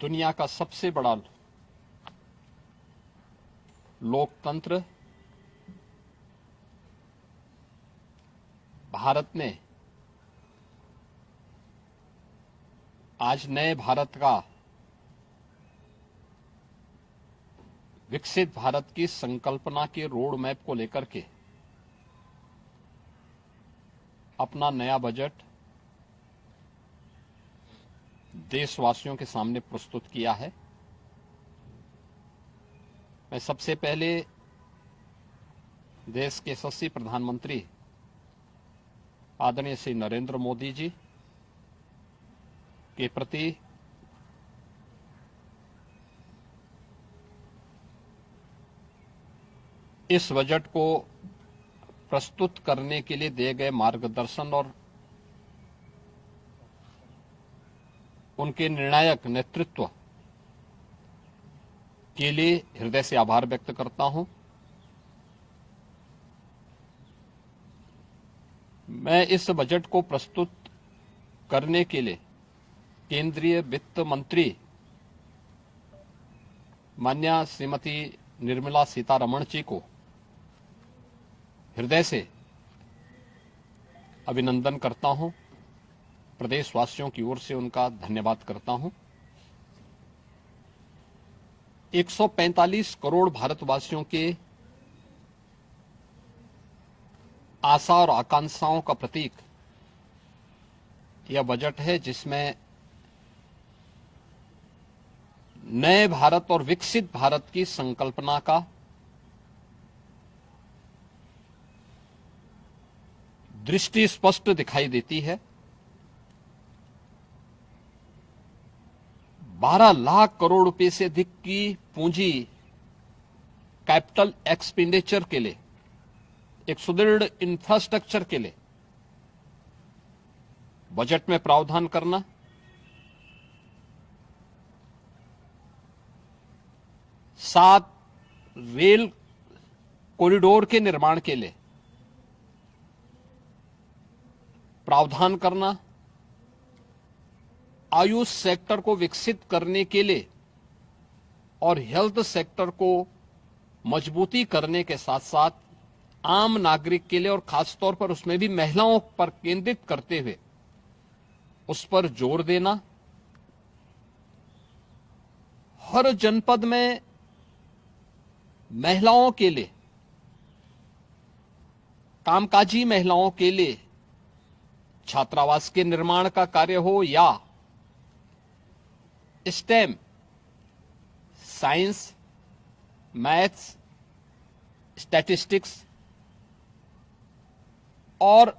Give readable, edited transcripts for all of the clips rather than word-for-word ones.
दुनिया का सबसे बड़ा लोकतंत्र भारत ने आज नए भारत का, विकसित भारत की संकल्पना के रोड मैप को लेकर के अपना नया बजट देशवासियों के सामने प्रस्तुत किया है। मैं सबसे पहले देश के यशस्वी प्रधानमंत्री आदरणीय श्री नरेंद्र मोदी जी के प्रति इस बजट को प्रस्तुत करने के लिए दिए गए मार्गदर्शन और उनके निर्णायक नेतृत्व के लिए हृदय से आभार व्यक्त करता हूं। मैं इस बजट को प्रस्तुत करने के लिए केंद्रीय वित्त मंत्री माननीय श्रीमती निर्मला सीतारमण जी को हृदय से अभिनंदन करता हूं, प्रदेशवासियों की ओर से उनका धन्यवाद करता हूं। 145 करोड़ भारतवासियों के आशा और आकांक्षाओं का प्रतीक यह बजट है, जिसमें नए भारत और विकसित भारत की संकल्पना का दृष्टि स्पष्ट दिखाई देती है। 12 लाख करोड़ रुपए से अधिक की पूंजी कैपिटल एक्सपेंडिचर के लिए, एक सुदृढ़ इंफ्रास्ट्रक्चर के लिए बजट में प्रावधान करना, सात रेल कॉरिडोर के निर्माण के लिए प्रावधान करना, आयुष सेक्टर को विकसित करने के लिए और हेल्थ सेक्टर को मजबूती करने के साथ साथ आम नागरिक के लिए और खासतौर पर उसमें भी महिलाओं पर केंद्रित करते हुए उस पर जोर देना, हर जनपद में महिलाओं के लिए, कामकाजी महिलाओं के लिए छात्रावास के निर्माण का कार्य हो या स्टेम, साइंस, मैथ्स, स्टैटिस्टिक्स और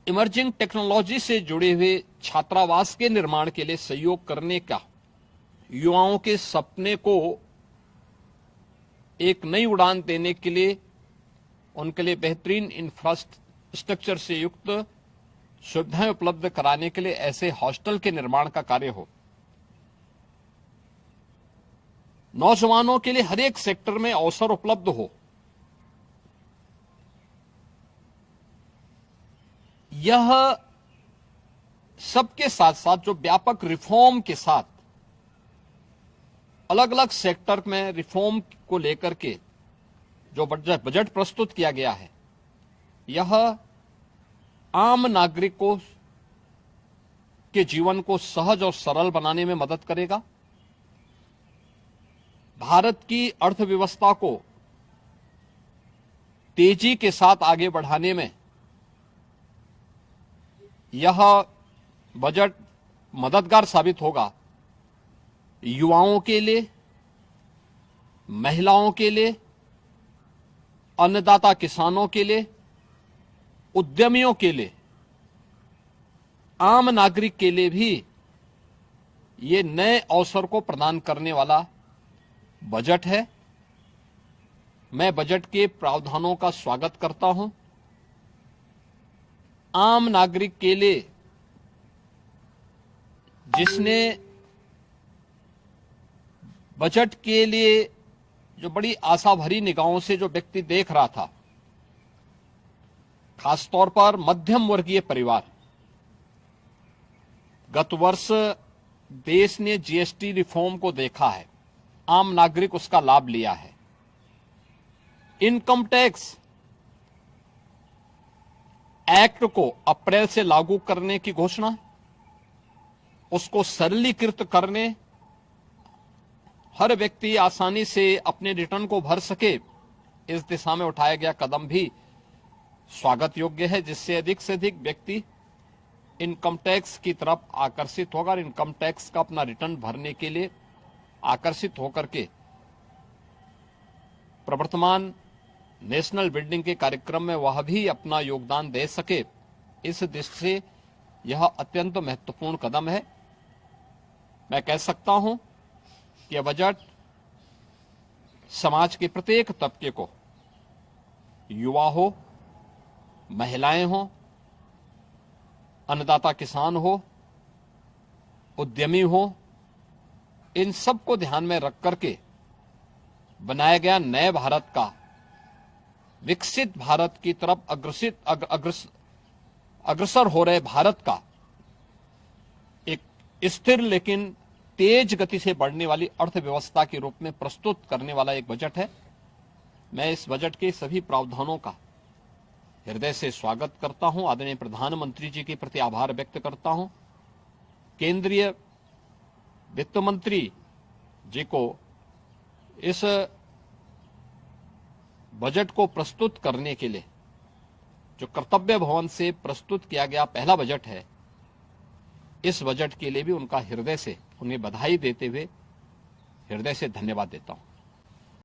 इमर्जिंग टेक्नोलॉजी से जुड़े हुए छात्रावास के निर्माण के लिए सहयोग करने का, युवाओं के सपने को एक नई उड़ान देने के लिए उनके लिए बेहतरीन इंफ्रास्ट्रक्चर से युक्त सुविधाएं उपलब्ध कराने के लिए ऐसे हॉस्टल के निर्माण का कार्य हो, नौजवानों के लिए हर एक सेक्टर में अवसर उपलब्ध हो, यह सबके साथ साथ जो व्यापक रिफॉर्म के साथ अलग अलग सेक्टर में रिफॉर्म को लेकर के जो बजट प्रस्तुत किया गया है, यह आम नागरिकों के जीवन को सहज और सरल बनाने में मदद करेगा, भारत की अर्थव्यवस्था को तेजी के साथ आगे बढ़ाने में यह बजट मददगार साबित होगा। युवाओं के लिए, महिलाओं के लिए, अन्नदाता किसानों के लिए, उद्यमियों के लिए, आम नागरिक के लिए भी ये नए अवसर को प्रदान करने वाला बजट है। मैं बजट के प्रावधानों का स्वागत करता हूं। आम नागरिक के लिए, जिसने बजट के लिए जो बड़ी आशा भरी निगाहों से जो व्यक्ति देख रहा था, खासतौर पर मध्यम वर्गीय परिवार, गत वर्ष देश ने जीएसटी रिफॉर्म को देखा है, आम नागरिक उसका लाभ लिया है। इनकम टैक्स एक्ट को अप्रैल से लागू करने की घोषणा, उसको सरलीकृत करने, हर व्यक्ति आसानी से अपने रिटर्न को भर सके, इस दिशा में उठाया गया कदम भी स्वागत योग्य है, जिससे अधिक से अधिक व्यक्ति इनकम टैक्स की तरफ आकर्षित होगा और इनकम टैक्स का अपना रिटर्न भरने के लिए आकर्षित होकर के प्रवर्तमान नेशनल बिल्डिंग के कार्यक्रम में वह भी अपना योगदान दे सके। इस दृष्टि से यह अत्यंत महत्वपूर्ण कदम है। मैं कह सकता हूं कि यह बजट समाज के प्रत्येक तबके को, युवा हो, महिलाएं हो, अन्नदाता किसान हो, उद्यमी हो, इन सबको ध्यान में रख करके बनाया गया नए भारत का, विकसित भारत की तरफ अग्रसर हो रहे भारत का एक स्थिर लेकिन तेज गति से बढ़ने वाली अर्थव्यवस्था के रूप में प्रस्तुत करने वाला एक बजट है। मैं इस बजट के सभी प्रावधानों का हृदय से स्वागत करता हूं। आदरणीय प्रधानमंत्री जी के प्रति आभार व्यक्त करता हूं। केंद्रीय वित्त मंत्री जी को इस बजट को प्रस्तुत करने के लिए, जो कर्तव्य भवन से प्रस्तुत किया गया पहला बजट है, इस बजट के लिए भी उनका हृदय से उन्हें बधाई देते हुए हृदय से धन्यवाद देता हूं।